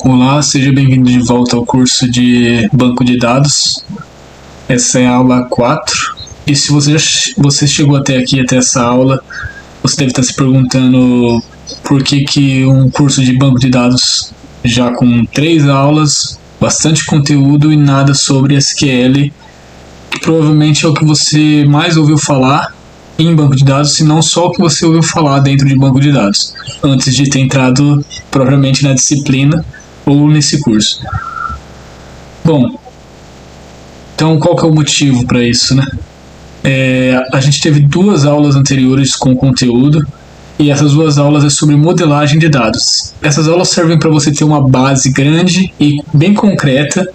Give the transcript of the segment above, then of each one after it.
Olá, seja bem-vindo de volta ao curso de banco de dados. Essa é a aula 4. E se você chegou até aqui, até essa aula, você deve estar se perguntando por que um curso de banco de dados já com 3 aulas, bastante conteúdo e nada sobre SQL, que provavelmente é o que você mais ouviu falar em banco de dados, se não só o que você ouviu falar dentro de banco de dados, antes de ter entrado propriamente na disciplina ou nesse curso. Bom, então qual que é o motivo para isso, né? A gente teve 2 aulas anteriores com conteúdo, e essas 2 aulas é sobre modelagem de dados. Essas aulas servem para você ter uma base grande e bem concreta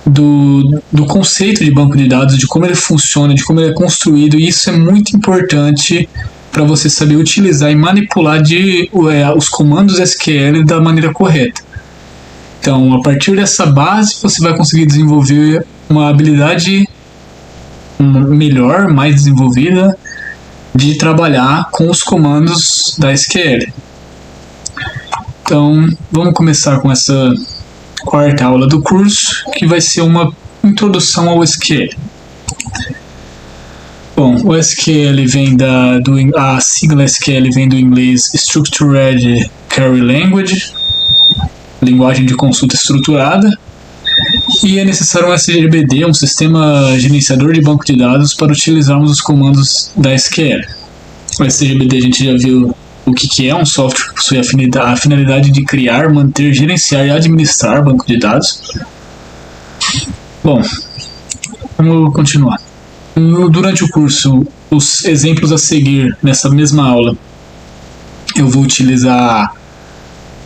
do conceito de banco de dados, de como ele funciona, de como ele é construído, e isso é muito importante para você saber utilizar e manipular os comandos SQL da maneira correta. Então, a partir dessa base, você vai conseguir desenvolver uma habilidade melhor, mais desenvolvida, de trabalhar com os comandos da SQL. Então, vamos começar com essa 4ª aula do curso, que vai ser uma introdução ao SQL. Bom, o SQL vem a sigla SQL vem do inglês Structured Query Language, linguagem de consulta estruturada, e é necessário um SGBD, um sistema gerenciador de banco de dados, para utilizarmos os comandos da SQL. O SGBD a gente já viu o que é um software que possui a finalidade de criar, manter, gerenciar e administrar banco de dados. Bom, vamos continuar. Durante o curso, os exemplos a seguir nessa mesma aula eu vou utilizar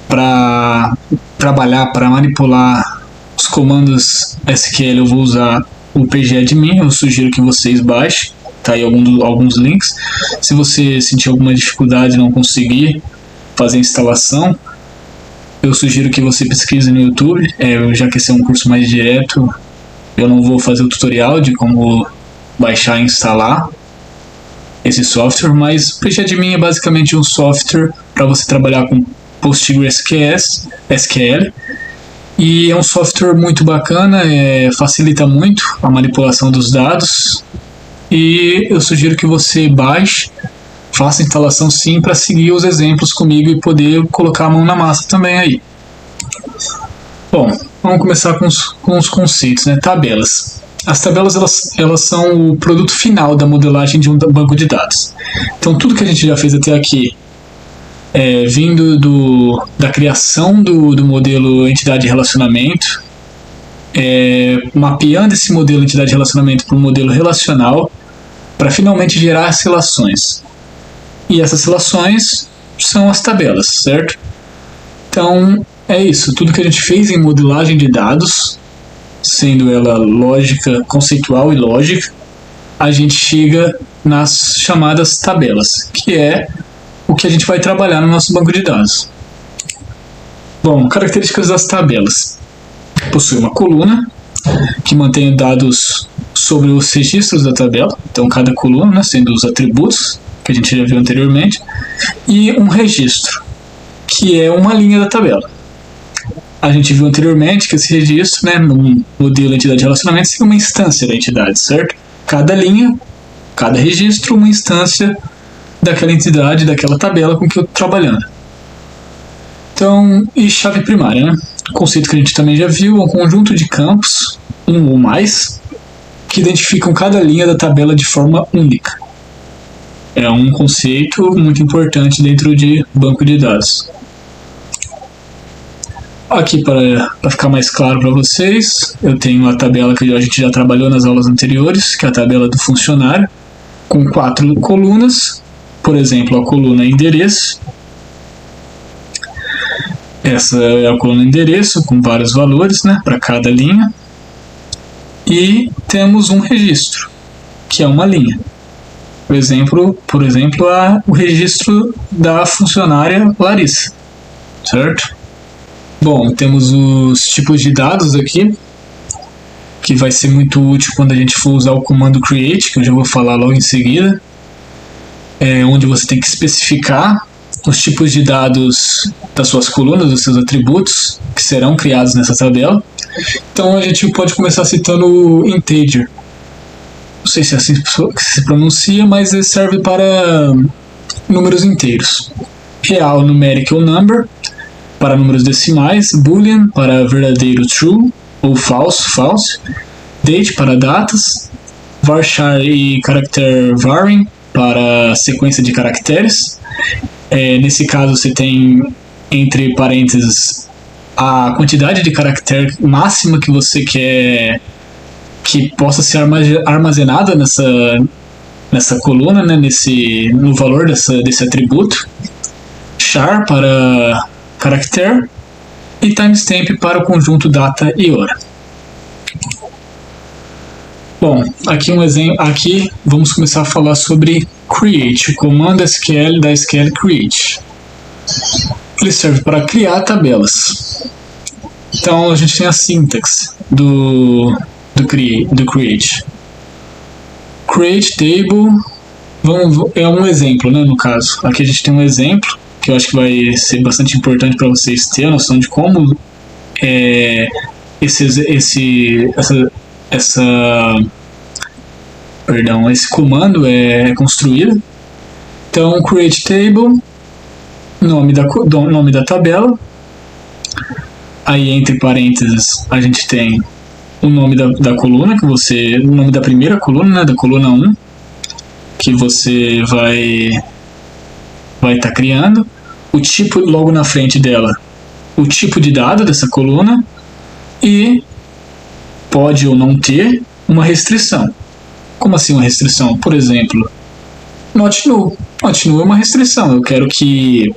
para trabalhar, para manipular os comandos SQL. Eu vou usar o pgadmin, eu sugiro que vocês baixem, tá aí alguns links. Se você sentir alguma dificuldade e não conseguir fazer a instalação, eu sugiro que você pesquise no YouTube, já que esse é um curso mais direto, eu não vou fazer o tutorial de como baixar e instalar esse software, mas o pgadmin é basicamente um software para você trabalhar com PostgreSQL, e é um software muito bacana, facilita muito a manipulação dos dados, e eu sugiro que você baixe, faça a instalação sim, para seguir os exemplos comigo e poder colocar a mão na massa também aí. Bom, vamos começar com os conceitos, né? Tabelas. As tabelas elas são o produto final da modelagem de um banco de dados. Então tudo que a gente já fez até aqui, vindo da criação do modelo entidade relacionamento, mapeando esse modelo entidade relacionamento para um modelo relacional, para finalmente gerar as relações. E essas relações são as tabelas, certo? Então é isso, tudo que a gente fez em modelagem de dados, sendo ela lógica, conceitual e lógica, a gente chega nas chamadas tabelas, que é o que a gente vai trabalhar no nosso banco de dados. Bom, características das tabelas. Possui uma coluna que mantém dados sobre os registros da tabela, então cada coluna, né, sendo os atributos que a gente já viu anteriormente, e um registro, que é uma linha da tabela. A gente viu anteriormente que esse registro, né, no modelo entidade de relacionamento, seria uma instância da entidade, certo? Cada linha, cada registro, uma instância daquela entidade, daquela tabela com que eu estou trabalhando. Então, e chave primária, né? Conceito que a gente também já viu, é um conjunto de campos, um ou mais, que identificam cada linha da tabela de forma única. É um conceito muito importante dentro de banco de dados. Aqui, para ficar mais claro para vocês, eu tenho a tabela que a gente já trabalhou nas aulas anteriores, que é a tabela do funcionário, com 4 colunas. Por exemplo, a coluna endereço. Essa é a coluna endereço, com vários valores, né, para cada linha. E temos um registro, que é uma linha. Por exemplo, o registro da funcionária Larissa, certo? Bom, temos os tipos de dados aqui, que vai ser muito útil quando a gente for usar o comando create, que eu já vou falar logo em seguida, onde você tem que especificar os tipos de dados das suas colunas, dos seus atributos, que serão criados nessa tabela. Então a gente pode começar citando o integer. Não sei se é assim que se pronuncia, mas ele serve para números inteiros. Real, numeric ou number, para números decimais. Boolean, para verdadeiro, true, ou falso, false. Date, para datas. Varchar e character varying, para sequência de caracteres. Nesse caso você tem entre parênteses a quantidade de caractere máxima que você quer que possa ser armazenada nessa coluna, né, no valor desse atributo. Char para caractere e timestamp para o conjunto data e hora. Bom, aqui um exemplo. Aqui vamos começar a falar sobre create, o comando SQL da SQL create. Ele serve para criar tabelas. Então a gente tem a sintaxe do create. Create table é um exemplo, né, no caso. Aqui a gente tem um exemplo que eu acho que vai ser bastante importante para vocês terem a noção de como esse comando é construído. Então, create table, nome da tabela. Aí, entre parênteses, a gente tem o nome da coluna, o nome da primeira coluna, né, da coluna 1, que você vai estar criando. O tipo, logo na frente dela, o tipo de dado dessa coluna, e pode ou não ter uma restrição. Como assim uma restrição? Por exemplo, not null. Not null é uma restrição. Eu quero que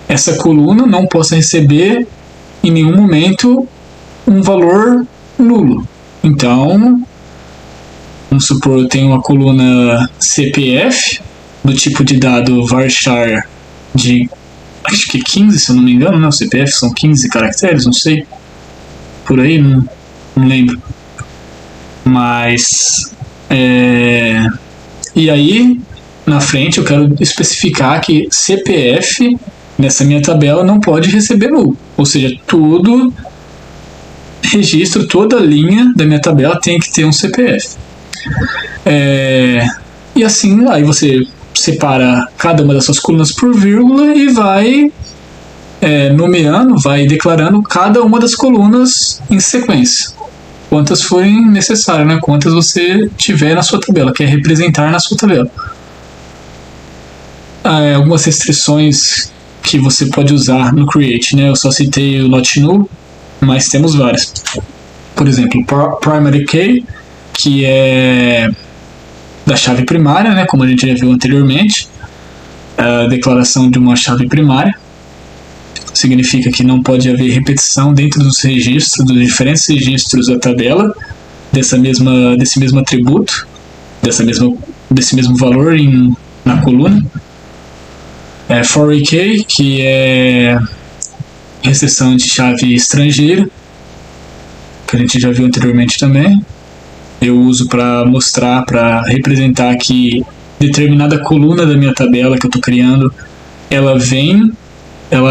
essa coluna não possa receber em nenhum momento um valor nulo. Então, vamos supor, eu tenho uma coluna CPF do tipo de dado varchar de, acho que 15, se eu não me engano, né? O CPF são 15 caracteres, não sei. Por aí, não lembro. Mas e aí na frente eu quero especificar que CPF nessa minha tabela não pode receber null, ou seja, todo registro, toda linha da minha tabela tem que ter um CPF. E assim, aí você separa cada uma das suas colunas por vírgula e vai nomeando, vai declarando cada uma das colunas em sequência. Quantas forem necessárias, né? Quantas você tiver na sua tabela, quer representar na sua tabela. Algumas restrições que você pode usar no create, né? Eu só citei o not null, mas temos várias. Por exemplo, primary key, que é da chave primária, né? Como a gente já viu anteriormente, a declaração de uma chave primária. Significa que não pode haver repetição dentro dos registros, dos diferentes registros da tabela, desse mesmo atributo, desse mesmo valor na coluna. For key, que é restrição de chave estrangeira, que a gente já viu anteriormente também. Eu uso para mostrar, para representar que determinada coluna da minha tabela que eu estou criando, ela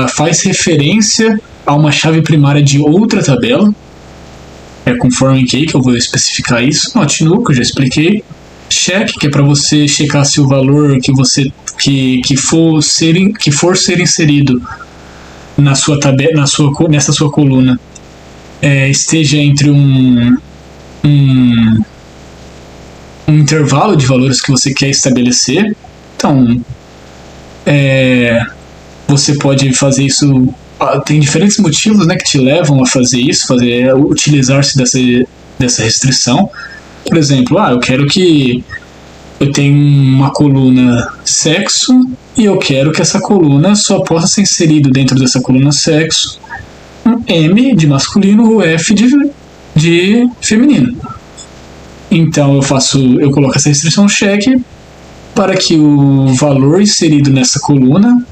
faz referência a uma chave primária de outra tabela. Com foreign key, que eu vou especificar isso. Not null, que eu já expliquei. Check, que é para você checar se o valor que for ser inserido na sua tabela, nessa sua coluna, esteja entre um intervalo de valores que você quer estabelecer. Então, você pode fazer isso. Tem diferentes motivos, né, que te levam a fazer isso, utilizar-se dessa restrição. Por exemplo, eu quero que eu tenha uma coluna sexo e eu quero que essa coluna só possa ser inserido dentro dessa coluna sexo um M de masculino ou F de feminino. Então eu coloco essa restrição check para que o valor inserido nessa coluna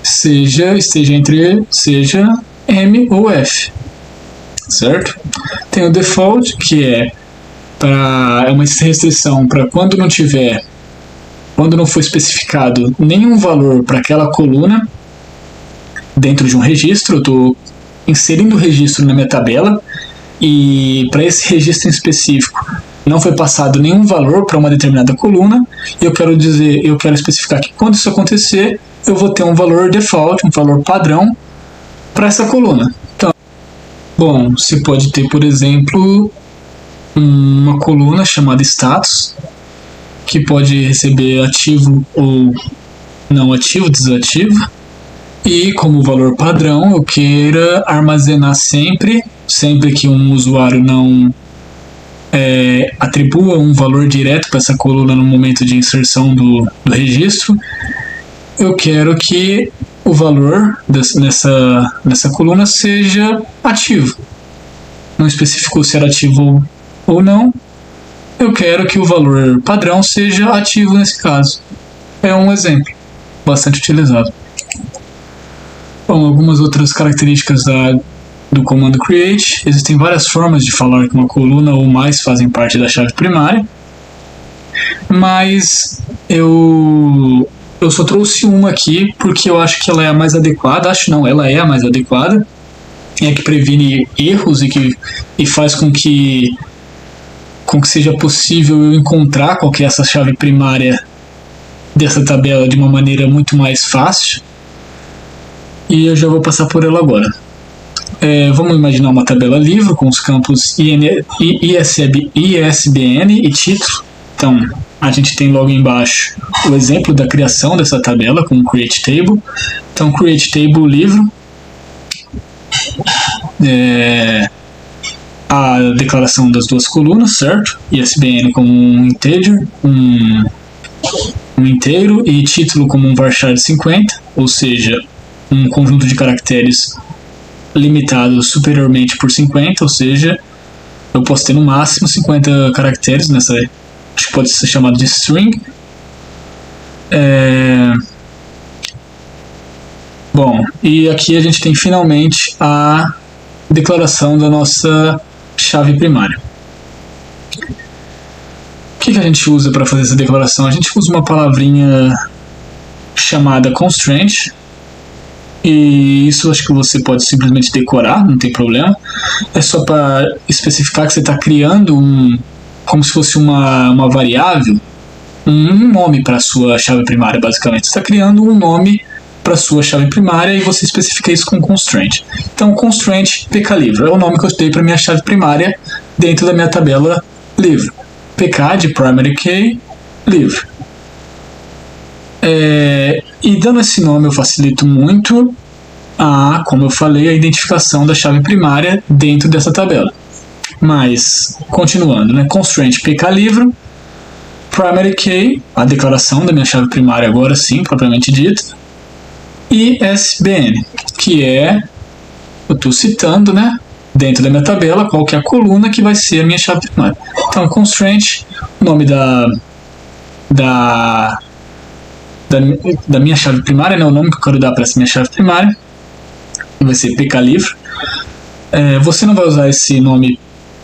seja M ou F, certo? Tem o default, que é uma restrição para quando não tiver quando não for especificado nenhum valor para aquela coluna dentro de um registro, eu estou inserindo o registro na minha tabela e para esse registro em específico não foi passado nenhum valor para uma determinada coluna, e eu quero especificar que quando isso acontecer, eu vou ter um valor default, um valor padrão para essa coluna. Então, bom, você pode ter, por exemplo, uma coluna chamada status, que pode receber ativo ou não ativo, desativo, e como valor padrão eu queira armazenar sempre que um usuário não atribua um valor direto para essa coluna no momento de inserção do registro, eu quero que o valor nessa coluna seja ativo. Não especificou se era ativo ou não, eu quero que o valor padrão seja ativo nesse caso. É um exemplo bastante utilizado. Bom, algumas outras características do comando create. Existem várias formas de falar que uma coluna ou mais fazem parte da chave primária, mas eu só trouxe uma aqui porque eu acho que ela é a mais adequada. Ela é a mais adequada. É a que previne erros e faz com que seja possível eu encontrar qual que é essa chave primária dessa tabela de uma maneira muito mais fácil. E eu já vou passar por ela agora. Vamos imaginar uma tabela livre com os campos ISBN e título. Então, a gente tem logo embaixo o exemplo da criação dessa tabela com o create table. Então, create table livro, a declaração das duas colunas, certo? ISBN como um integer, um inteiro, e título como um varchar de 50, ou seja, um conjunto de caracteres limitado superiormente por 50, ou seja, eu posso ter no máximo 50 caracteres nessa, acho que pode ser chamado de string. Bom, e aqui a gente tem finalmente a declaração da nossa chave primária. O que a gente usa para fazer essa declaração? A gente usa uma palavrinha chamada constraint, e isso acho que você pode simplesmente decorar, não tem problema. É só para especificar que você está criando como se fosse uma variável, um nome para a sua chave primária, basicamente. Você está criando um nome para a sua chave primária e você especifica isso com constraint. Então, constraint pklivre é o nome que eu dei para minha chave primária dentro da minha tabela livre. pk de primary key livre. E dando esse nome eu facilito muito como eu falei, a identificação da chave primária dentro dessa tabela. Mas, continuando, né? Constraint pklivre, primary key, a declaração da minha chave primária agora sim, propriamente dita, e ISBN, que eu estou citando, né, dentro da minha tabela, qual que é a coluna que vai ser a minha chave primária. Então, constraint, o nome da minha chave primária, né, o nome que eu quero dar para essa minha chave primária, vai ser pklivre. Você não vai usar esse nome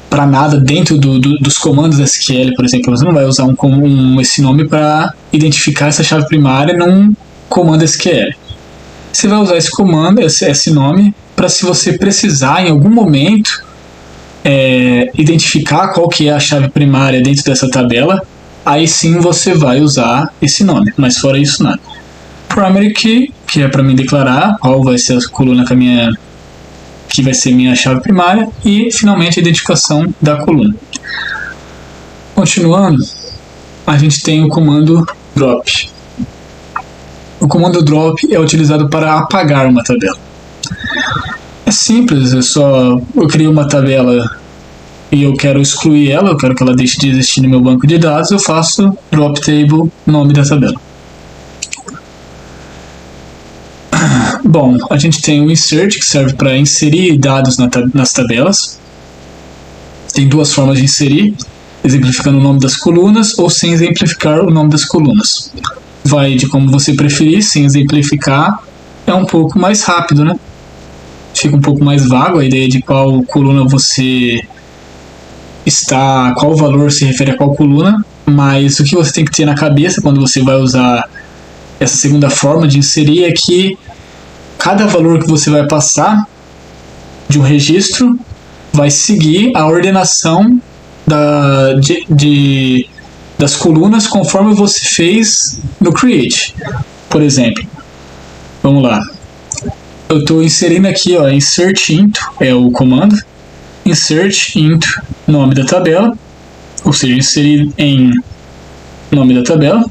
para nada dentro dos comandos SQL, por exemplo. Você não vai usar esse nome para identificar essa chave primária num comando SQL. Você vai usar esse comando, esse nome, para se você precisar em algum momento identificar qual que é a chave primária dentro dessa tabela, aí sim você vai usar esse nome, mas fora isso nada. Primary key, que é para me declarar qual vai ser a coluna que vai ser minha chave primária, e finalmente a identificação da coluna. Continuando, a gente tem o comando drop. O comando drop é utilizado para apagar uma tabela. É simples, eu crio uma tabela e eu quero excluir ela, eu quero que ela deixe de existir no meu banco de dados, eu faço drop table, nome da tabela. Bom, a gente tem o insert, que serve para inserir dados nas tabelas. Tem duas formas de inserir, exemplificando o nome das colunas ou sem exemplificar o nome das colunas. Vai de como você preferir, sem exemplificar é um pouco mais rápido, né? Fica um pouco mais vago a ideia de qual coluna você está, qual valor se refere a qual coluna, Mas o que você tem que ter na cabeça quando você vai usar essa segunda forma de inserir é que cada valor que você vai passar de um registro vai seguir a ordenação das colunas conforme você fez no create. Por exemplo, vamos lá. Eu estou inserindo aqui, ó, insert into é o comando, insert into nome da tabela, ou seja, inserir em nome da tabela.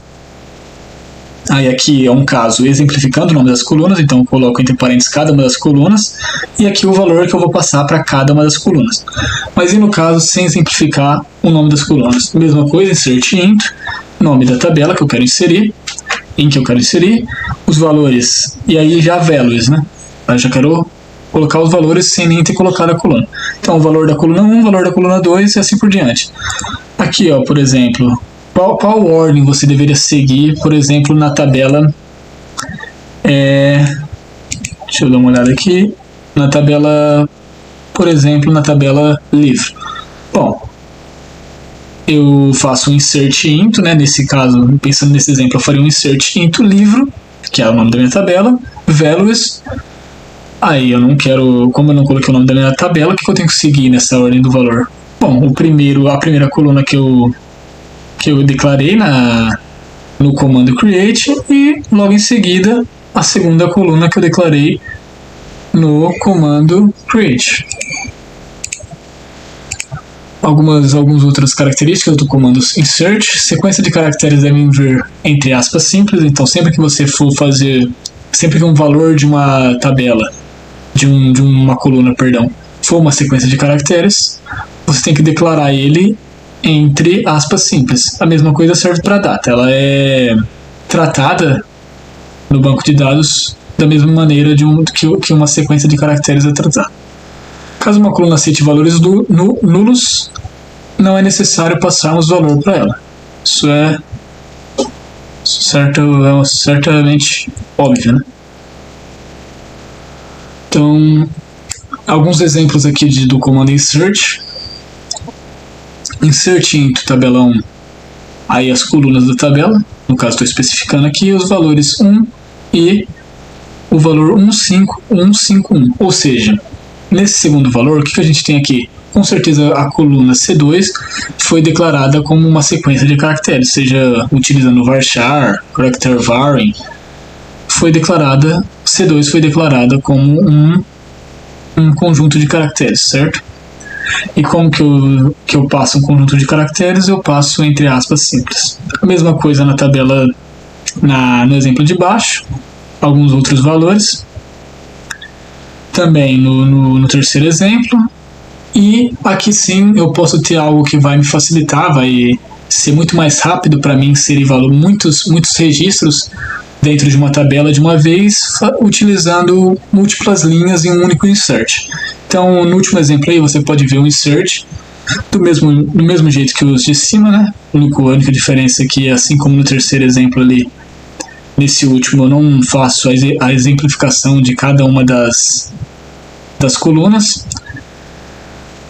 Aí aqui é um caso exemplificando o nome das colunas, então eu coloco entre parênteses cada uma das colunas, e aqui o valor que eu vou passar para cada uma das colunas. Mas e no caso, sem exemplificar o nome das colunas? Mesma coisa, insert into, nome da tabela que eu quero inserir, em que eu quero inserir, os valores, e aí já values, né? Eu já quero colocar os valores sem nem ter colocado a coluna. Então o valor da coluna 1, o valor da coluna 2 e assim por diante. Aqui, ó, por exemplo, qual ordem você deveria seguir, por exemplo, na tabela, deixa eu dar uma olhada aqui, na tabela, por exemplo, na tabela livro. Bom, eu faço um insert into, né, nesse caso, pensando nesse exemplo, eu faria um insert into livro, que é o nome da minha tabela, values, aí eu não quero, como eu não coloquei o nome da minha tabela, o que eu tenho que seguir nessa ordem do valor? Bom, a primeira coluna que eu declarei no comando create, e logo em seguida a segunda coluna que eu declarei no comando create. Algumas outras características do comando insert: sequência de caracteres devem vir entre aspas simples, então sempre que você for fazer, sempre que um valor de uma tabela, de uma coluna, perdão, for uma sequência de caracteres, você tem que declarar ele entre aspas simples. A mesma coisa serve para a data, ela é tratada no banco de dados da mesma maneira que uma sequência de caracteres é tratada. Caso uma coluna aceite valores nulos, não é necessário passarmos valor para ela. Isso é certamente óbvio, né? Então, alguns exemplos aqui do comando insert. Insert into tabela 1, aí as colunas da tabela, no caso estou especificando aqui os valores 1 e o valor 15151, ou seja, nesse segundo valor, o que a gente tem aqui? Com certeza a coluna C2 foi declarada como uma sequência de caracteres, seja utilizando varchar, character varying, C2 foi declarada como um conjunto de caracteres, certo? E como que eu passo um conjunto de caracteres? Eu passo entre aspas simples. A mesma coisa na tabela, no exemplo de baixo, alguns outros valores. Também no terceiro exemplo. E aqui sim eu posso ter algo que vai me facilitar, vai ser muito mais rápido para mim inserir muitos registros dentro de uma tabela de uma vez, utilizando múltiplas linhas em um único insert. Então, no último exemplo aí, você pode ver um insert do mesmo jeito que os de cima, né? A única diferença é que, assim como no terceiro exemplo ali, nesse último eu não faço a exemplificação de cada uma das colunas,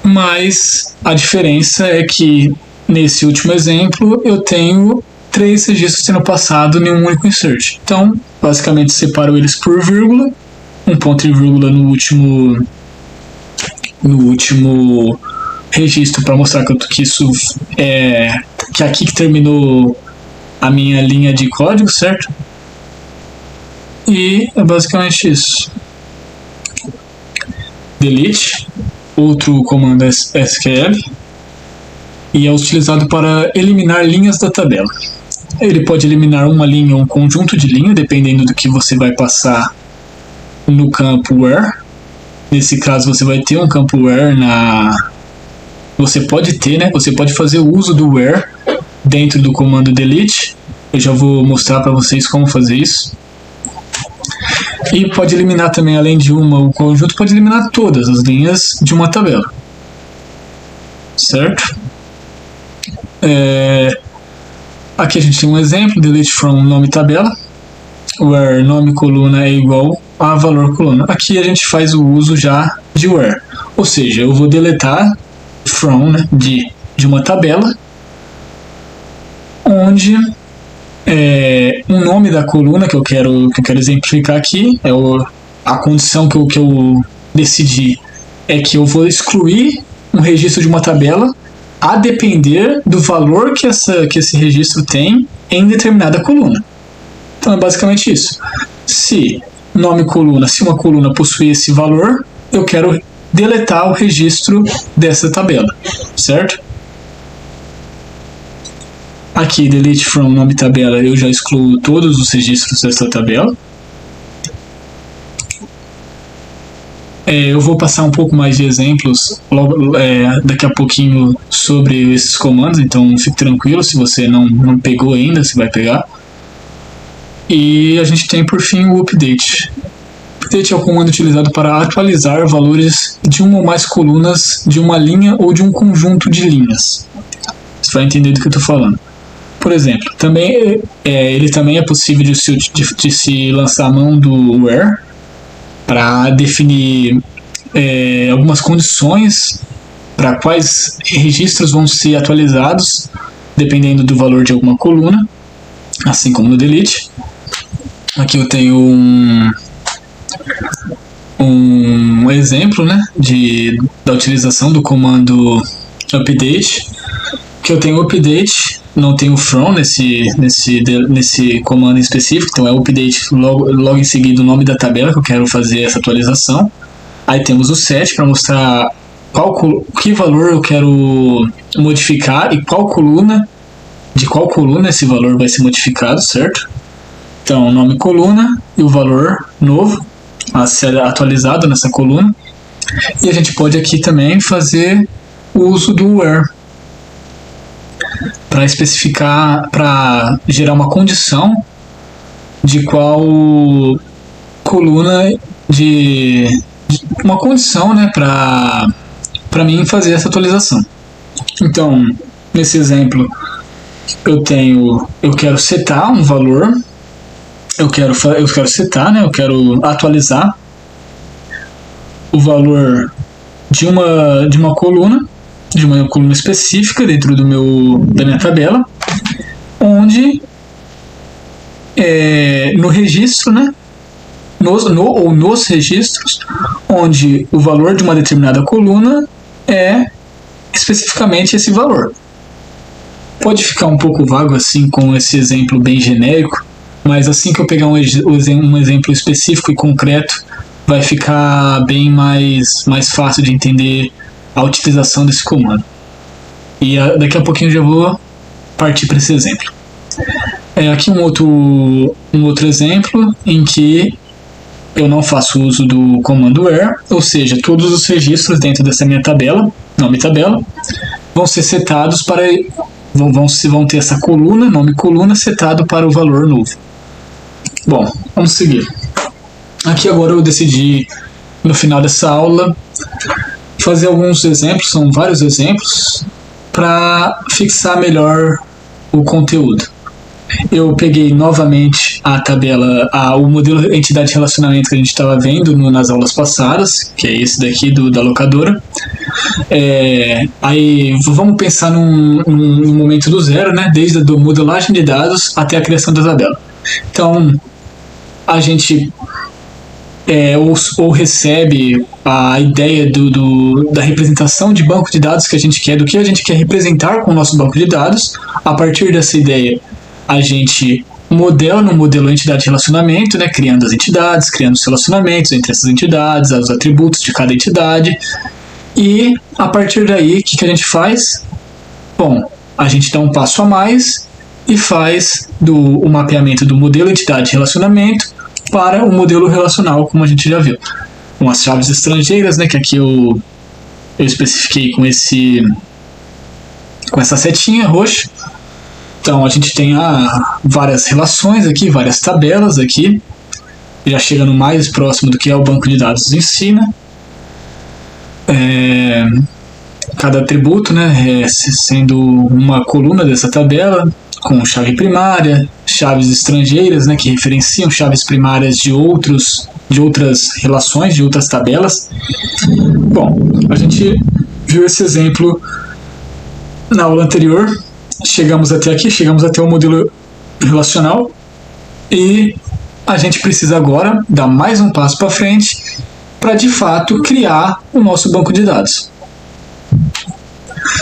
mas a diferença é que, nesse último exemplo, eu tenho 3 registros sendo passados em um único insert. Então, basicamente, separo eles por vírgula, um ponto e vírgula no último registro para mostrar que isso que aqui que terminou a minha linha de código, certo? E é basicamente isso. Delete, outro comando SQL, e é utilizado para eliminar linhas da tabela. Ele pode eliminar uma linha ou um conjunto de linhas, dependendo do que você vai passar no campo where. Nesse caso, você vai ter um campo where você pode ter, né? Você pode fazer o uso do where dentro do comando delete. Eu já vou mostrar para vocês como fazer isso. E pode eliminar também, além de o conjunto pode eliminar todas as linhas de uma tabela. Certo? Aqui a gente tem um exemplo, delete from nome tabela, where nome coluna é igual a valor coluna. Aqui a gente faz o uso já de where, ou seja, eu vou deletar from, né, de uma tabela, onde um nome da coluna que eu quero exemplificar aqui, a condição que eu decidi é que eu vou excluir um registro de uma tabela a depender do valor que esse registro tem em determinada coluna. Então é basicamente isso. Se uma coluna possui esse valor, eu quero deletar o registro dessa tabela, certo? Aqui, delete from nome tabela, eu já excluo todos os registros dessa tabela. Eu vou passar um pouco mais de exemplos daqui a pouquinho sobre esses comandos, então fique tranquilo, se você não pegou ainda, você vai pegar. E a gente tem por fim o update. O update é o comando utilizado para atualizar valores de uma ou mais colunas de uma linha ou de um conjunto de linhas. Você vai entender do que eu estou falando. Por exemplo, ele também é possível de se lançar a mão do where para definir algumas condições para quais registros vão ser atualizados dependendo do valor de alguma coluna, assim como no delete. Aqui eu tenho um exemplo, né, da utilização do comando update, que eu tenho update, não tenho from nesse comando em específico, então é update logo em seguida o nome da tabela que eu quero fazer essa atualização. Aí temos o set para mostrar que valor eu quero modificar e de qual coluna esse valor vai ser modificado, certo? Então, nome coluna e o valor novo a ser atualizado nessa coluna. E a gente pode aqui também fazer o uso do where para especificar, para gerar uma condição de qual coluna uma condição, né, para mim fazer essa atualização. Então, nesse exemplo, eu quero setar um valor, eu quero setar, né, eu quero atualizar o valor de uma coluna específica dentro da minha tabela, onde no registro, né, nos registros, onde o valor de uma determinada coluna é especificamente esse valor. Pode ficar um pouco vago assim com esse exemplo bem genérico, mas assim que eu pegar um exemplo específico e concreto, vai ficar bem mais fácil de entender a utilização desse comando. E daqui a pouquinho eu já vou partir para esse exemplo. Aqui um outro exemplo em que eu não faço uso do comando where, ou seja, todos os registros dentro dessa minha tabela, nome tabela, vão ser setados para vão ter essa coluna, nome coluna, setado para o valor novo. Bom, vamos seguir. Aqui agora eu decidi, no final dessa aula, fazer alguns exemplos, são vários exemplos, para fixar melhor o conteúdo. Eu peguei novamente a tabela, o modelo entidade de relacionamento que a gente estava vendo nas aulas passadas, que é esse daqui da locadora. Aí vamos pensar num momento do zero, né? Desde a modelagem de dados até a criação da tabela. Então, a gente ou recebe a ideia da representação de banco de dados que a gente quer, do que a gente quer representar com o nosso banco de dados. A partir dessa ideia, a gente modela no modelo entidade de relacionamento, né, criando as entidades, criando os relacionamentos entre essas entidades, os atributos de cada entidade. E a partir daí, o que a gente faz? Bom, a gente dá um passo a mais e faz o mapeamento do modelo entidade de relacionamento para o modelo relacional, como a gente já viu. Com as chaves estrangeiras, né, que aqui eu especifiquei com essa setinha roxa. Então a gente tem várias relações aqui, várias tabelas aqui, já chegando mais próximo do que é o banco de dados em si, né? Cada atributo, né, sendo uma coluna dessa tabela, com chave primária, chaves estrangeiras, né, que referenciam chaves primárias de outras relações, de outras tabelas. Bom, a gente viu esse exemplo na aula anterior. chegamos até aqui, chegamos até o modelo relacional e a gente precisa agora dar mais um passo para frente para de fato criar o nosso banco de dados.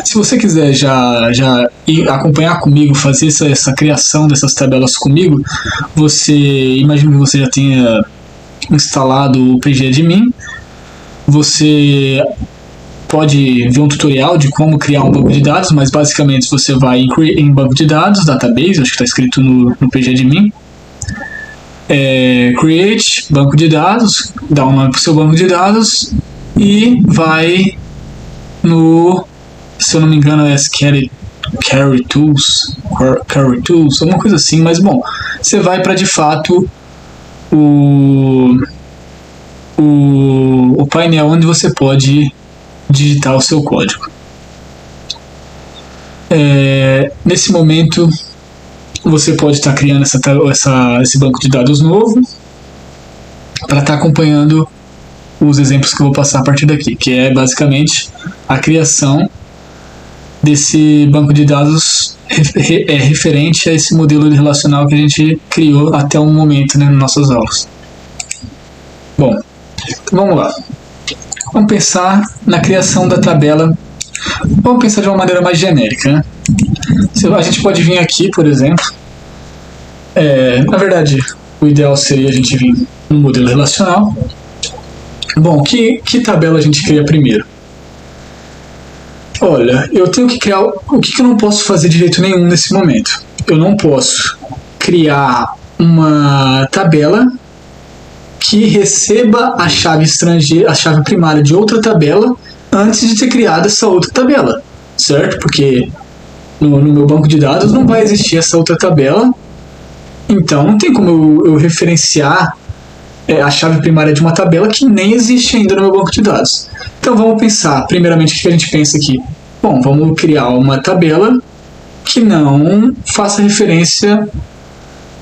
Se você quiser já ir acompanhar comigo, fazer essa criação dessas tabelas comigo, imagino que você já tenha instalado o PGAdmin. Você pode ver um tutorial de como criar um banco de dados, mas basicamente você vai em banco de dados, database, acho que está escrito no PGAdmin, create, banco de dados, dá um nome para o seu banco de dados e vai no, se eu não me engano é Carry Tools, alguma coisa assim, mas bom, você vai para de fato o painel onde você pode digitar o seu código. Nesse momento você pode estar criando esse banco de dados novo para estar acompanhando os exemplos que eu vou passar a partir daqui, que é basicamente a criação desse banco de dados referente a esse modelo relacional que a gente criou até o momento, né, nas nossas aulas. Bom, então vamos lá. Vamos pensar na criação da tabela. Vamos pensar de uma maneira mais genérica, né? A gente pode vir aqui, por exemplo. Na verdade, o ideal seria a gente vir no modelo relacional. Bom, que tabela a gente cria primeiro? Olha, eu tenho que criar... O que eu não posso fazer de jeito nenhum nesse momento? Eu não posso criar uma tabela que receba a chave estrangeira, a chave primária de outra tabela antes de ter criado essa outra tabela, certo? Porque no meu banco de dados não vai existir essa outra tabela, então não tem como eu referenciar a chave primária de uma tabela que nem existe ainda no meu banco de dados. Então vamos pensar, primeiramente, o que a gente pensa aqui? Bom, vamos criar uma tabela que não faça referência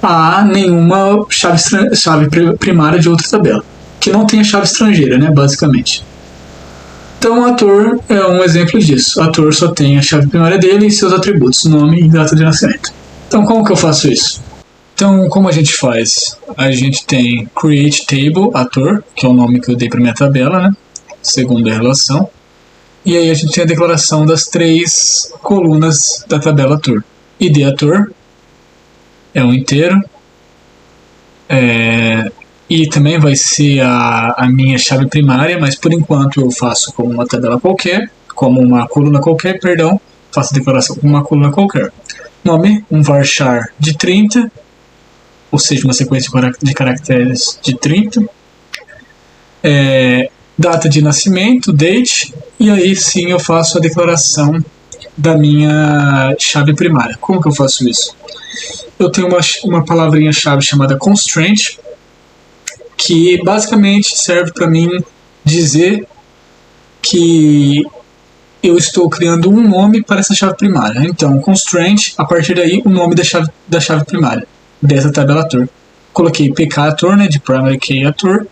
a nenhuma chave primária de outra tabela, que não tenha chave estrangeira, né, basicamente. Então, o ator é um exemplo disso. O ator só tem a chave primária dele e seus atributos, nome e data de nascimento. Então, como que eu faço isso? Então, como a gente faz? A gente tem create table ator, que é o nome que eu dei para minha tabela, né, segundo a relação. E aí a gente tem a declaração das 3 colunas da tabela ator. ID ator é um inteiro, e também vai ser a minha chave primária, mas por enquanto eu faço como uma tabela qualquer, como uma coluna qualquer, perdão, faço a declaração como uma coluna qualquer. Nome, um varchar de 30, ou seja, uma sequência de caracteres de 30. Data de nascimento, date, e aí sim eu faço a declaração da minha chave primária. Como que eu faço isso? Eu tenho uma palavrinha-chave chamada constraint, que basicamente serve para mim dizer que eu estou criando um nome para essa chave primária. Então, constraint, a partir daí, o nome da chave primária dessa tabela ator. Coloquei pk ator, né, de primary key ator,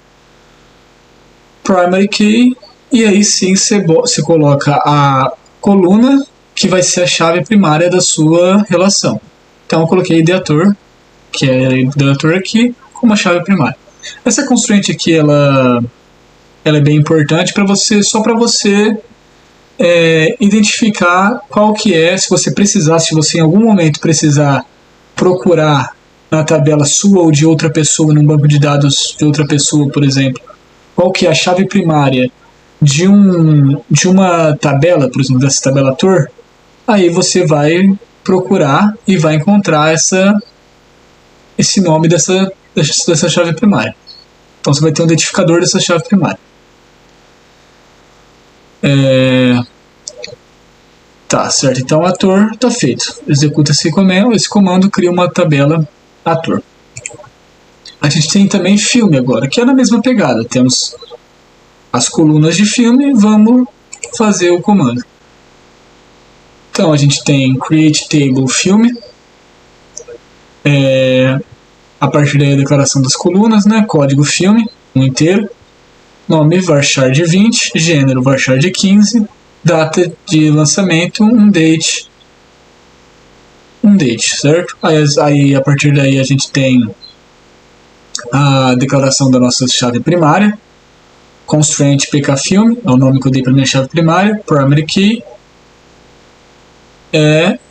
primary key, e aí sim você coloca a coluna que vai ser a chave primária da sua relação. Então eu coloquei ID ator, que é ID ator aqui, como a chave primária. Essa constraint aqui, ela é bem importante só para você identificar qual que é, se você em algum momento precisar procurar na tabela sua ou de outra pessoa, num banco de dados de outra pessoa, por exemplo, qual que é a chave primária de uma tabela, por exemplo, dessa tabela ator, aí você vai procurar e vai encontrar esse nome dessa chave primária. Então você vai ter um identificador dessa chave primária. Tá, certo. Então ator está feito. Executa esse comando, cria uma tabela ator. A gente tem também filme agora, que é na mesma pegada. Temos as colunas de filme, vamos fazer o comando. Então a gente tem create table filme, a partir daí a declaração das colunas, né? Código filme, um inteiro, nome varchar de 20, gênero varchar de 15, data de lançamento, um date um date, certo? Aí a partir daí a gente tem a declaração da nossa chave primária, constraint pkFilm, é o nome que eu dei para minha chave primária, primary key,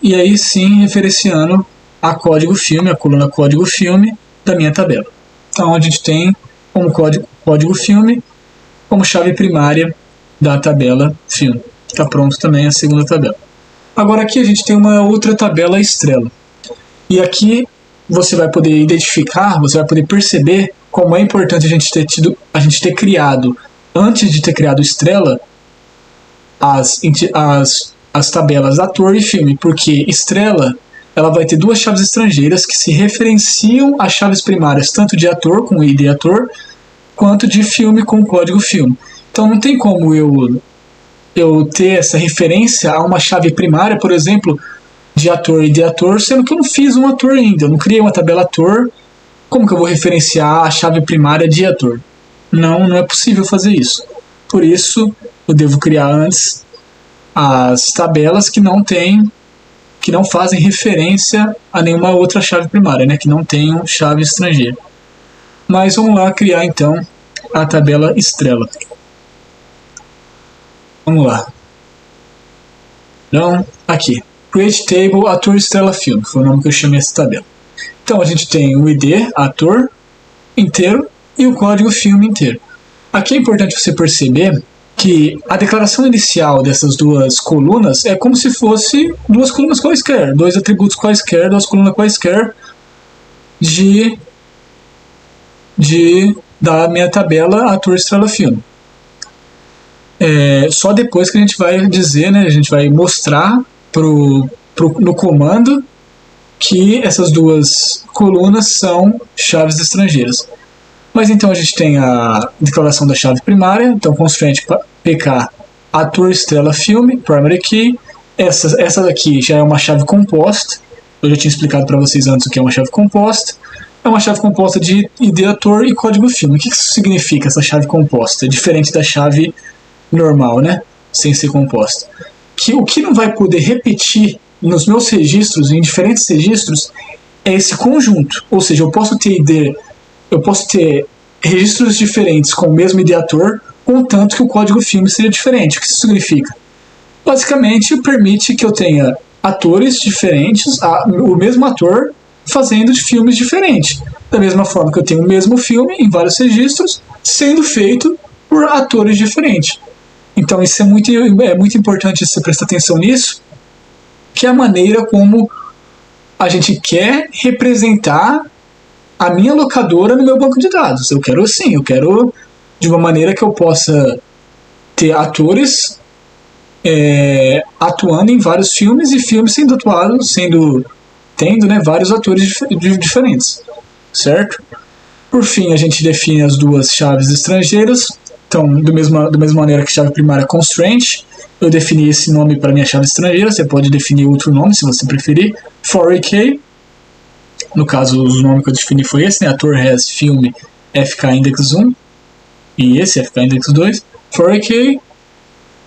e aí sim referenciando a código filme, a coluna código filme da minha tabela. Então a gente tem como código filme como chave primária da tabela filme. Está pronto também a segunda tabela. Agora aqui a gente tem uma outra tabela estrela. E aqui você vai poder identificar, você vai poder perceber como é importante a gente ter criado, antes de ter criado estrela, as tabelas ator e filme, porque estrela ela vai ter duas chaves estrangeiras que se referenciam às chaves primárias, tanto de ator com ID ator, quanto de filme com código filme. Então não tem como eu ter essa referência a uma chave primária, por exemplo, de ator e de ator, sendo que eu não fiz um ator ainda, eu não criei uma tabela ator, como que eu vou referenciar a chave primária de ator? Não é possível fazer isso. Por isso, eu devo criar antes as tabelas que não fazem referência a nenhuma outra chave primária, né, que não tenham chave estrangeira. Mas vamos lá criar então a tabela estrela. Vamos lá. Então, aqui. Create Table Ator Estrela Filme. Foi o nome que eu chamei essa tabela. Então, a gente tem o ID, ator, inteiro, e o código filme inteiro. Aqui é importante você perceber que a declaração inicial dessas duas colunas é como se fosse duas colunas quaisquer, dois atributos quaisquer, duas colunas quaisquer da minha tabela ator estrela filme. Só depois que a gente vai dizer, né, a gente vai mostrar no comando que essas duas colunas são chaves estrangeiras. Mas então a gente tem a declaração da chave primária, então constraint pk ator estrela filme, primary key. Essa daqui já é uma chave composta, eu já tinha explicado para vocês antes o que é uma chave composta. É uma chave composta de ID ator e código filme. O que isso significa, essa chave composta? É diferente da chave normal, né? Sem ser composta. O que não vai poder repetir nos meus registros, em diferentes registros, é esse conjunto. Ou seja, eu posso ter registros diferentes com o mesmo ID ator, contanto que o código filme seja diferente. O que isso significa? Basicamente, permite que eu tenha atores diferentes, o mesmo ator fazendo de filmes diferentes. Da mesma forma que eu tenho o mesmo filme em vários registros, sendo feito por atores diferentes. Então isso é muito importante você prestar atenção nisso, que é a maneira como a gente quer representar a minha locadora no meu banco de dados. Eu quero de uma maneira que eu possa ter atores atuando em vários filmes e filmes tendo, né, vários atores diferentes, certo? Por fim, a gente define as duas chaves estrangeiras. Então, da mesma maneira que chave primária constraint, eu defini esse nome para minha chave estrangeira. Você pode definir outro nome se você preferir. For key, no caso o nome que eu defini foi esse, né? Ator has filme FK index 1 e esse FK index 2. For key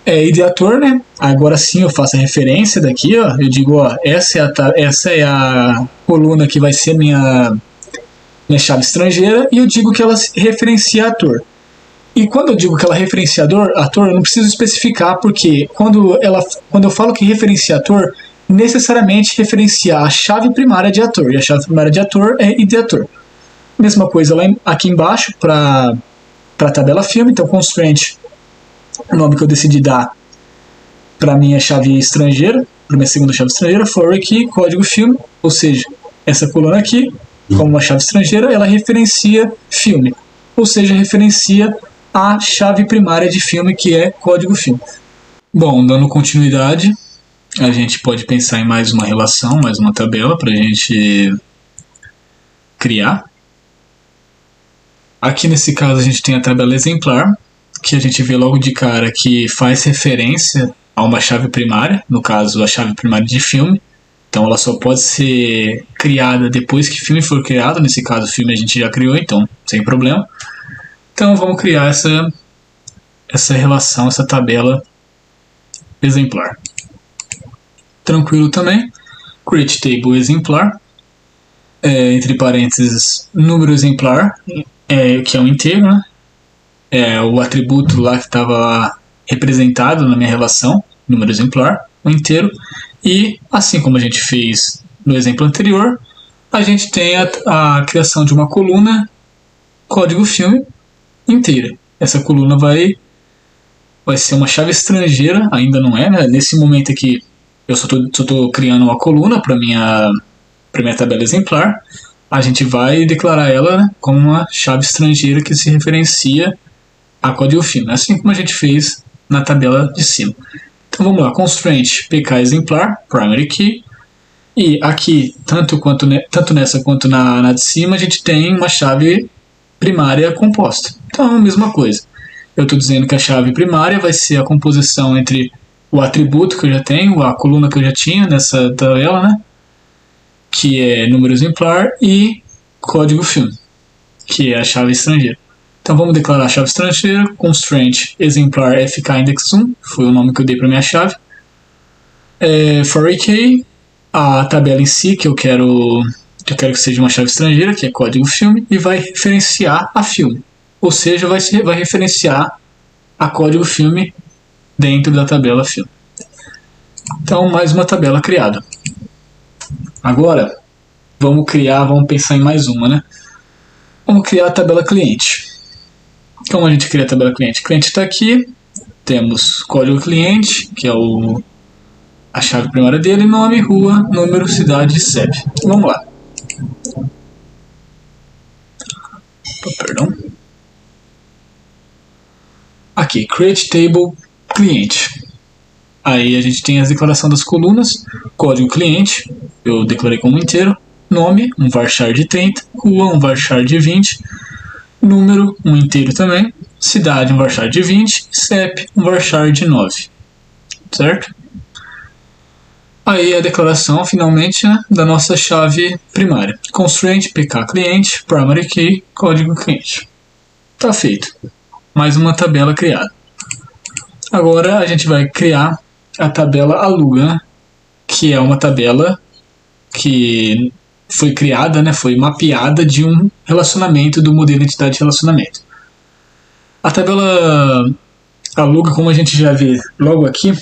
ID ator, né? Agora sim eu faço a referência daqui, ó. Eu digo, ó, essa é a coluna que vai ser minha chave estrangeira, e eu digo que ela referencia ator. E quando eu digo que ela referencia ator, eu não preciso especificar, porque quando eu falo que referencia ator, necessariamente referencia a chave primária de ator, e a chave primária de ator é ID ator. Mesma coisa aqui embaixo para a tabela filme, então constraint, o nome que eu decidi dar para minha chave estrangeira, para minha segunda chave estrangeira, for aqui, código filme, ou seja, essa coluna aqui, como uma chave estrangeira, ela referencia filme, ou seja, referencia a chave primária de filme, que é código filme. Bom, dando continuidade, a gente pode pensar em mais uma relação, mais uma tabela para a gente criar. Aqui nesse caso a gente tem a tabela exemplar, que a gente vê logo de cara que faz referência a uma chave primária, no caso a chave primária de filme. Então ela só pode ser criada depois que o filme for criado. Nesse caso o filme a gente já criou, então sem problema. Então vamos criar essa relação, essa tabela exemplar. Tranquilo também. create table exemplar, entre parênteses, número exemplar, que é um inteiro, né? O atributo lá que estava representado na minha relação, número exemplar, o inteiro. E, assim como a gente fez no exemplo anterior, a gente tem a criação de uma coluna código filme inteira. Essa coluna vai ser uma chave estrangeira, ainda não é, né? Nesse momento aqui eu só estou criando uma coluna para minha tabela exemplar. A gente vai declarar ela, né, como uma chave estrangeira que se referencia a código filme, assim como a gente fez na tabela de cima. Então vamos lá, constraint pk exemplar, primary key, e aqui, tanto nessa quanto na de cima, a gente tem uma chave primária composta. Então a mesma coisa. Eu estou dizendo que a chave primária vai ser a composição entre o atributo que eu já tenho, a coluna que eu já tinha nessa tabela, né, que é número exemplar, e código filme, que é a chave estrangeira. Então vamos declarar a chave estrangeira, constraint exemplar fkindex1, foi o nome que eu dei para minha chave. For array, a tabela em si que eu quero que seja uma chave estrangeira, que é código filme, e vai referenciar a filme. Ou seja, vai referenciar a código filme dentro da tabela filme. Então, mais uma tabela criada. Agora, vamos pensar em mais uma, né? Vamos criar a tabela cliente. Como a gente cria a tabela cliente? O cliente está aqui, temos código cliente, que é a chave primária dele, nome, rua, número, cidade e CEP. Vamos lá. Perdão. Aqui, create table cliente. Aí a gente tem a declaração das colunas, código cliente, eu declarei como inteiro, nome, um varchar de 30, rua, um varchar de 20, número, um inteiro também, cidade, um varchar de 20, CEP, um varchar de 9, certo? Aí a declaração, finalmente, né, da nossa chave primária. Constraint pk cliente, primary key, código cliente. Tá feito. Mais uma tabela criada. Agora a gente vai criar a tabela aluga, né, que é uma tabela que foi criada, né, foi mapeada de um relacionamento do modelo entidade de relacionamento. A tabela aluga, como a gente já vê logo aqui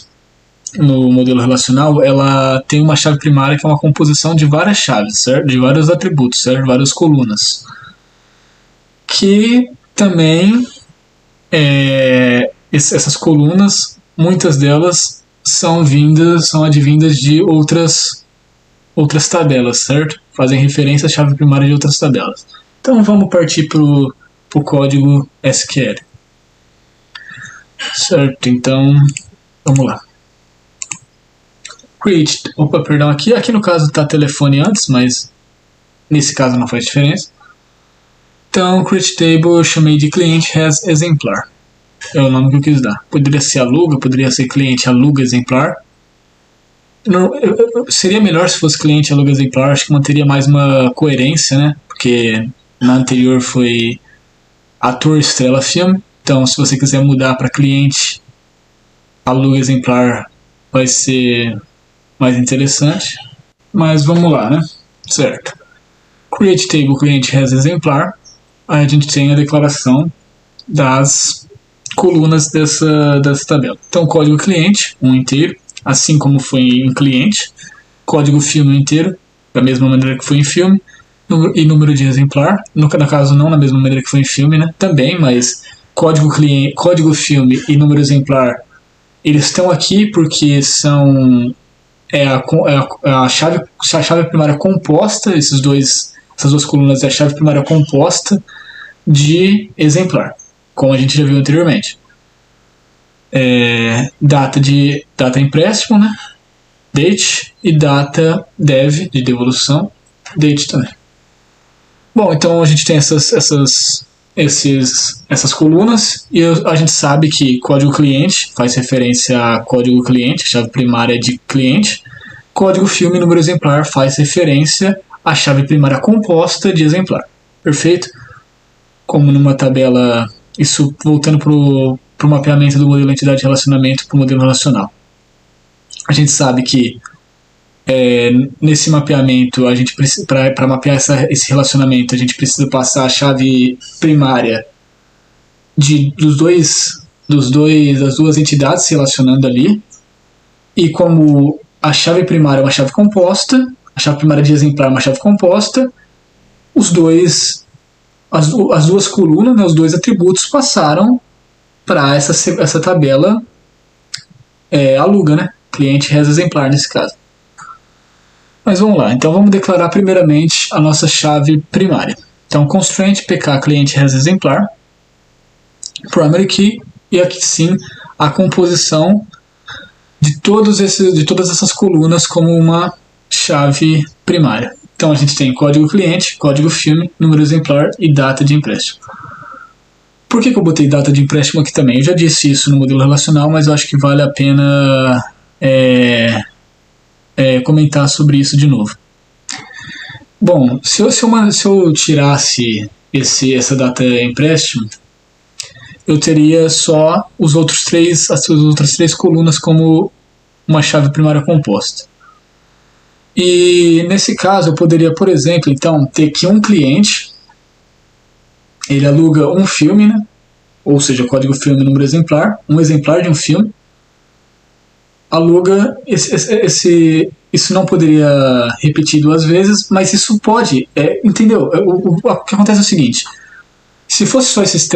no modelo relacional, ela tem uma chave primária que é uma composição de várias chaves, certo? De vários atributos, certo? Várias colunas. Que também, essas colunas, muitas delas são advindas de outras tabelas, certo? Fazem referência à chave primária de outras tabelas. Então vamos partir para o código SQL. Certo, então vamos lá. Create, aqui no caso está telefone antes, mas nesse caso não faz diferença. Então, create table eu chamei de cliente has exemplar. É o nome que eu quis dar. Poderia ser aluga, poderia ser cliente aluga exemplar. Seria melhor se fosse cliente aluga exemplar, acho que manteria mais uma coerência, né? Porque na anterior foi ator estrela filme. Então, se você quiser mudar para cliente aluga exemplar, vai ser mais interessante. Mas vamos lá, né? Certo. Create table cliente has exemplar. Aí a gente tem a declaração das colunas dessa tabela. Então, código cliente, um inteiro, assim como foi em cliente. Código filme inteiro, da mesma maneira que foi em filme. E número de exemplar. No caso, não na mesma maneira que foi em filme, né? Também, mas código filme e número exemplar, eles estão aqui porque são a chave primária composta, essas duas colunas é a chave primária composta de exemplar, como a gente já viu anteriormente. Data empréstimo, né? Date, e data dev, de devolução, date também. Bom, então a gente tem essas colunas, e a gente sabe que código cliente faz referência a código cliente, chave primária de cliente. Código filme número exemplar faz referência à chave primária composta de exemplar. Perfeito? Como numa tabela, isso voltando para o mapeamento do modelo entidade de relacionamento para o modelo relacional. A gente sabe que Nesse mapeamento, a gente para mapear esse relacionamento, a gente precisa passar a chave primária das duas entidades se relacionando ali. E como a chave primária é uma chave composta, a chave primária de exemplar é uma chave composta, as duas colunas, né, os dois atributos passaram para essa tabela aluga, né? Cliente res exemplar nesse caso. Mas vamos lá, então vamos declarar primeiramente a nossa chave primária. Então, constraint pk cliente res exemplar, primary key, e aqui sim a composição de todas essas colunas como uma chave primária. Então a gente tem código cliente, código filme, número exemplar e data de empréstimo. Por que eu botei data de empréstimo aqui também? Eu já disse isso no modelo relacional, mas eu acho que vale a pena comentar sobre isso de novo. Bom, se eu tirasse essa data empréstimo, eu teria só as outras três colunas como uma chave primária composta. E nesse caso eu poderia, por exemplo, então, ter que um cliente, ele aluga um filme, né? Ou seja, código filme, número exemplar, um exemplar de um filme, aluga isso não poderia repetir duas vezes, mas isso pode, entendeu? O que acontece é o seguinte: se fosse só essas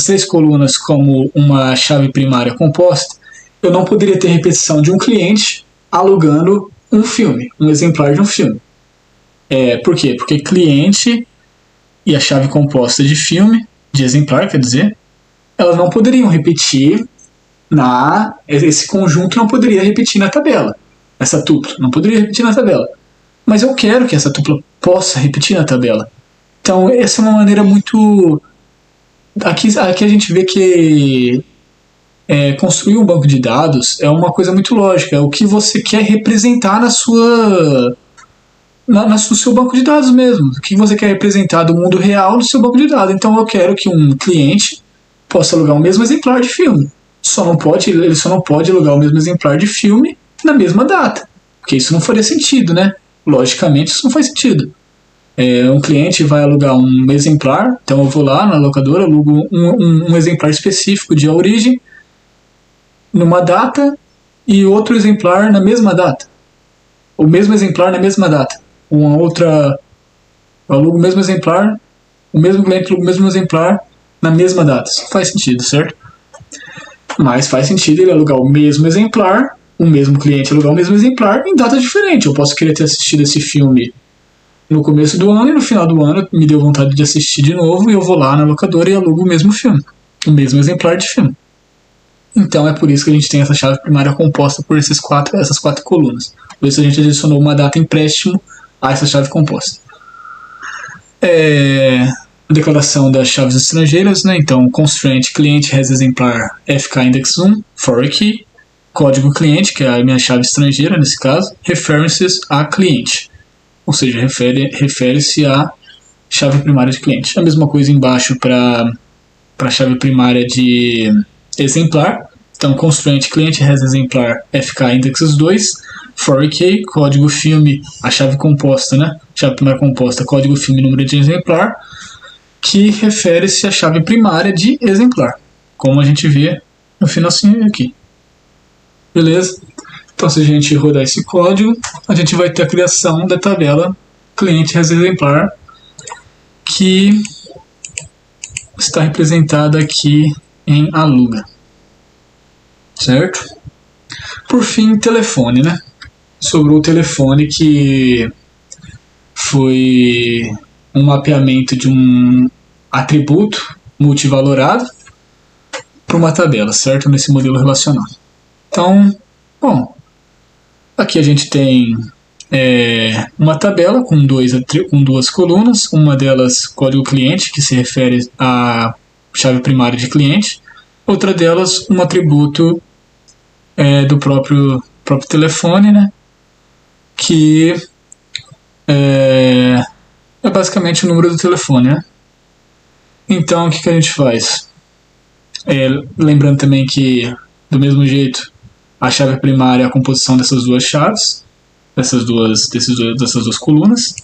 três colunas como uma chave primária composta, eu não poderia ter repetição de um cliente alugando um filme, um exemplar de um filme. Por quê? Porque cliente e a chave composta de filme, de exemplar, quer dizer, elas não poderiam repetir esse conjunto não poderia repetir na tabela. Essa tupla não poderia repetir na tabela. Mas eu quero que essa tupla possa repetir na tabela. Então, essa é uma maneira muito... Aqui a gente vê que construir um banco de dados é uma coisa muito lógica. É o que você quer representar no seu banco de dados mesmo. O que você quer representar do mundo real no seu banco de dados. Então, eu quero que um cliente possa alugar o mesmo exemplar de filme. Ele só não pode alugar o mesmo exemplar de filme na mesma data, porque isso não faria sentido, né? Logicamente isso não faz sentido. Um cliente vai alugar um exemplar, então eu vou lá na locadora, alugo um exemplar específico de origem numa data e outro exemplar na mesma data. O mesmo exemplar na mesma data. Eu alugo o mesmo exemplar, o mesmo cliente aluga o mesmo exemplar na mesma data. Isso não faz sentido, certo? Mas faz sentido ele alugar o mesmo exemplar, o mesmo cliente alugar o mesmo exemplar em datas diferentes. Eu posso querer ter assistido esse filme no começo do ano e no final do ano me deu vontade de assistir de novo e eu vou lá na locadora e alugo o mesmo filme, o mesmo exemplar de filme. Então é por isso que a gente tem essa chave primária composta por essas quatro colunas. Por isso a gente adicionou uma data empréstimo a essa chave composta. A declaração das chaves estrangeiras, né? Então, constraint cliente res exemplar fk index 1 for key, código cliente, que é a minha chave estrangeira nesse caso, references a cliente, ou seja, refere-se à chave primária de cliente. A mesma coisa embaixo para a chave primária de exemplar. Então, constraint cliente res exemplar fk index 2 for key, código filme, a chave composta, né? Chave primária composta, código filme, número de exemplar, que refere-se à chave primária de exemplar, como a gente vê no finalzinho aqui. Beleza? Então, se a gente rodar esse código, a gente vai ter a criação da tabela cliente res exemplar, que está representada aqui em aluga. Certo? Por fim, telefone, né? Sobrou o telefone, que foi um mapeamento de um atributo multivalorado para uma tabela, certo? Nesse modelo relacional. Então, bom, aqui a gente tem uma tabela com duas colunas, uma delas código cliente, que se refere à chave primária de cliente, outra delas um atributo do próprio telefone, né? Que é basicamente o número do telefone, né? Então, o que a gente faz? Lembrando também que, do mesmo jeito, a chave primária é a composição dessas duas chaves. dessas duas colunas.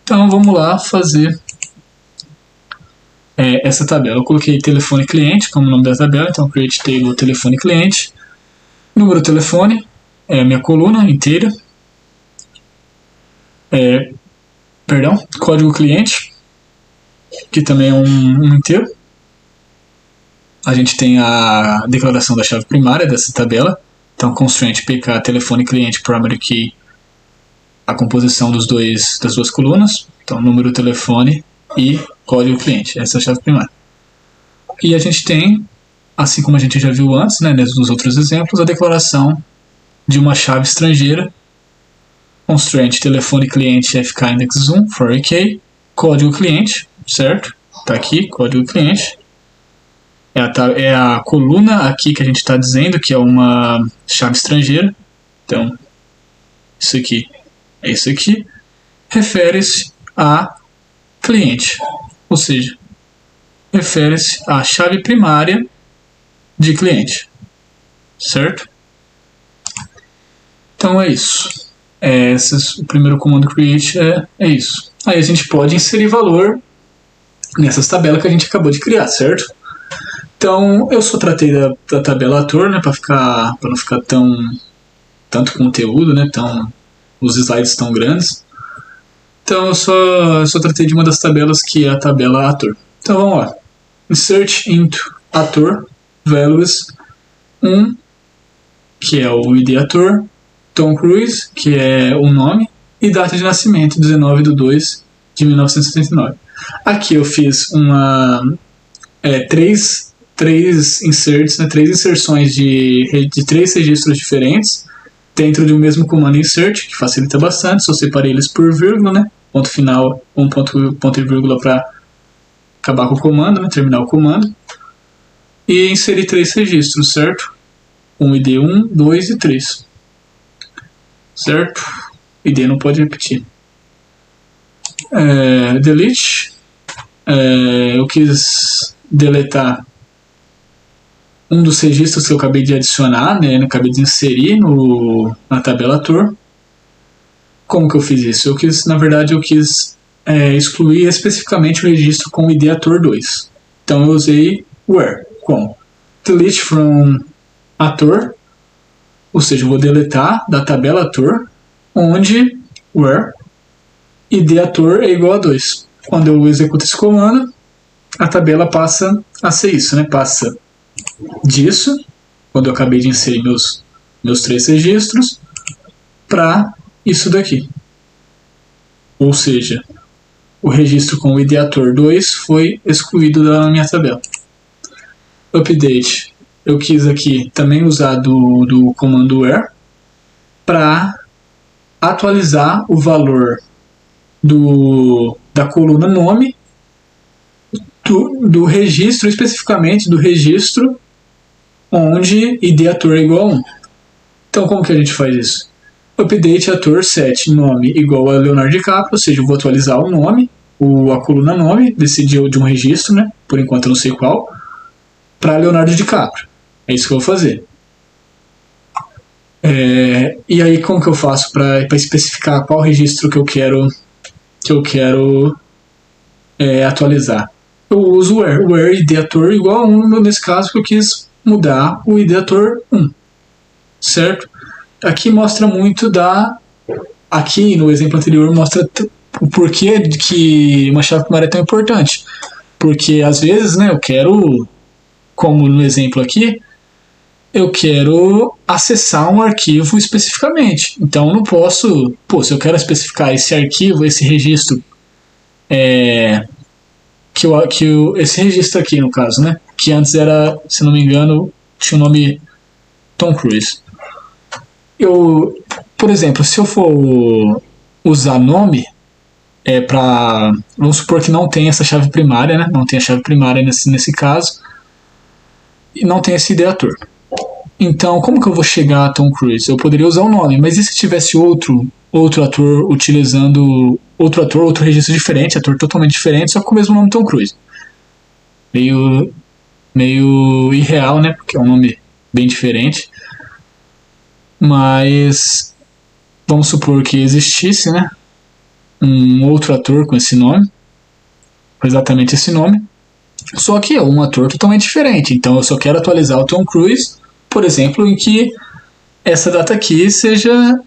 Então vamos lá fazer essa tabela. Eu coloquei telefone cliente como nome da tabela, então create table telefone cliente. Número do telefone é a minha coluna inteira. Código cliente, que também é um inteiro. A gente tem a declaração da chave primária dessa tabela. Então, constraint pk telefone cliente primary key, a composição das duas colunas. Então, número do telefone e código cliente. Essa é a chave primária. E a gente tem, assim como a gente já viu antes, né, nos outros exemplos, a declaração de uma chave estrangeira. Constraint telefone cliente fk index 1 for AK, código cliente, certo? Tá aqui, código cliente. É a coluna aqui que a gente está dizendo que é uma chave estrangeira. Então, isso aqui é isso aqui. Refere-se a cliente, ou seja, refere-se à chave primária de cliente, certo? Então é isso. O primeiro comando create é isso. Aí a gente pode inserir valor nessas tabelas que a gente acabou de criar, certo? Então eu só tratei da tabela ator, né, para não ficar tanto conteúdo, né, os slides tão grandes. Então eu só tratei de uma das tabelas que é a tabela ator. Então vamos lá. Insert into ator values 1, que é o ID ator, Tom Cruise, que é o nome, e data de nascimento, 19/2/1979. Aqui eu fiz três inserts, né, três inserções de três registros diferentes dentro de um mesmo comando insert, que facilita bastante. Só separei eles por vírgula, né, ponto final, ponto e vírgula para acabar com o comando, né, terminar o comando. E inseri três registros, certo? Um ID 1, 2 e 3. Certo? ID não pode repetir. Delete. Eu quis deletar um dos registros que eu acabei de adicionar, né? Eu acabei de inserir na tabela ator. Como que eu fiz isso? Na verdade, eu quis excluir especificamente o registro com o ID ator 2. Então eu usei where, com delete from ator, ou seja, eu vou deletar da tabela ator, onde where id ator é igual a 2. Quando eu executo esse comando, a tabela passa a ser isso, né? Passa disso, quando eu acabei de inserir meus três registros, para isso daqui. Ou seja, o registro com o id ator 2 foi excluído da minha tabela. Update. Eu quis aqui também usar do comando where para atualizar o valor da coluna nome do registro, especificamente do registro onde id ator é igual a 1. Então como que a gente faz isso? Update ator set nome igual a Leonardo DiCaprio, ou seja, eu vou atualizar o nome, a coluna nome de um registro, né? Por enquanto eu não sei qual, para Leonardo DiCaprio. É isso que eu vou fazer. E aí como que eu faço para especificar qual registro que eu quero atualizar? Eu uso where id ator igual a 1, nesse caso que eu quis mudar o id ator 1, certo? Aqui mostra muito aqui no exemplo anterior mostra o porquê de que uma chave primária é tão importante, porque às vezes, né, eu quero, como no exemplo aqui, eu quero acessar um arquivo especificamente. Então eu não posso, se eu quero especificar esse arquivo, esse registro, esse registro aqui no caso, né, que antes era, se não me engano, tinha o nome Tom Cruise. Por exemplo, se eu for usar nome, vamos supor que não tem essa chave primária, né, não tem a chave primária nesse caso, e não tem esse id ator. Então, como que eu vou chegar a Tom Cruise? Eu poderia usar o nome, mas e se tivesse outro ator utilizando outro registro diferente, ator totalmente diferente, só com o mesmo nome Tom Cruise? Meio irreal, né? Porque é um nome bem diferente. Mas vamos supor que existisse, né, um outro ator com esse nome, com exatamente esse nome, só que é um ator totalmente diferente. Então eu só quero atualizar o Tom Cruise, por exemplo, em que essa data aqui seja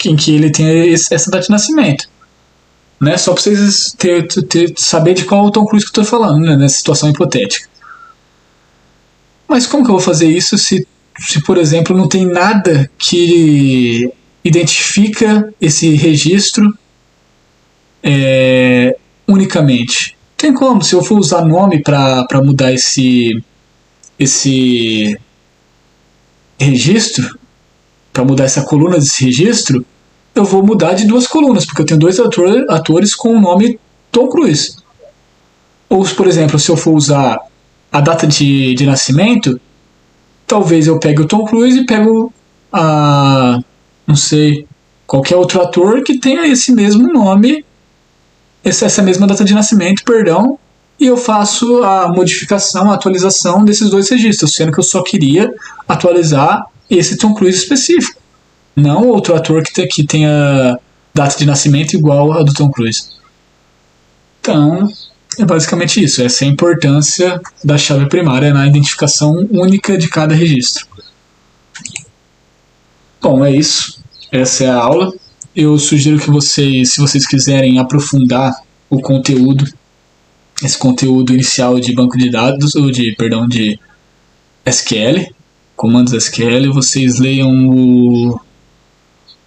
em que ele tenha essa data de nascimento, né? Só para vocês saber de qual é o Tom Cruise que eu estou falando, né, nessa situação hipotética. Mas como que eu vou fazer isso se por exemplo, não tem nada que identifica esse registro unicamente? Tem como, se eu for usar nome para mudar esse registro, para mudar essa coluna desse registro, eu vou mudar de duas colunas, porque eu tenho dois atores com o nome Tom Cruise. Ou, por exemplo, se eu for usar a data de nascimento, talvez eu pegue o Tom Cruise e pego não sei, qualquer outro ator que tenha esse mesmo nome, essa mesma data de nascimento, perdão, e eu faço a modificação, a atualização desses dois registros, sendo que eu só queria atualizar esse Tom Cruise específico, não outro ator que tenha data de nascimento igual a do Tom Cruise. Então, é basicamente isso. Essa é a importância da chave primária na identificação única de cada registro. Bom, é isso. Essa é a aula. Eu sugiro que vocês, se vocês quiserem aprofundar o conteúdo, esse conteúdo inicial de banco de dados, de SQL, comandos SQL, vocês leiam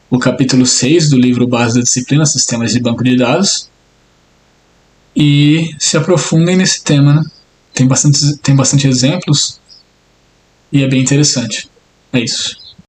o capítulo 6 do livro Base da Disciplina, Sistemas de Banco de Dados, e se aprofundem nesse tema, né? Tem bastante exemplos e é bem interessante. É isso.